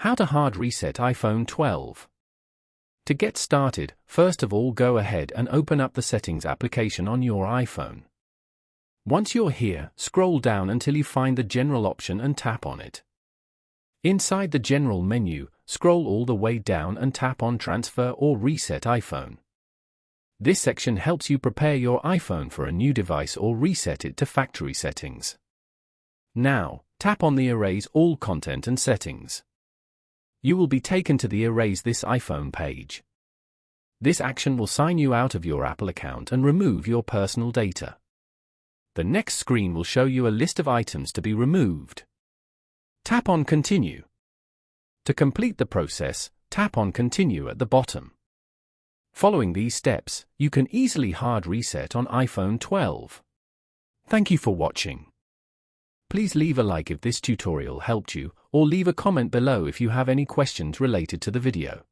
How to hard reset iPhone 12. To get started, first of all go ahead and open up the Settings application on your iPhone. Once you're here, scroll down until you find the General option and tap on it. Inside the General menu, scroll all the way down and tap on Transfer or Reset iPhone. This section helps you prepare your iPhone for a new device or reset it to factory settings. Now, tap on the Erase All Content and Settings. You will be taken to the Erase This iPhone page. This action will sign you out of your Apple account and remove your personal data. The next screen will show you a list of items to be removed. Tap on Continue. To complete the process, tap on Continue at the bottom. Following these steps, you can easily hard reset on iPhone 12. Thank you for watching. Please leave a like if this tutorial helped you, or leave a comment below if you have any questions related to the video.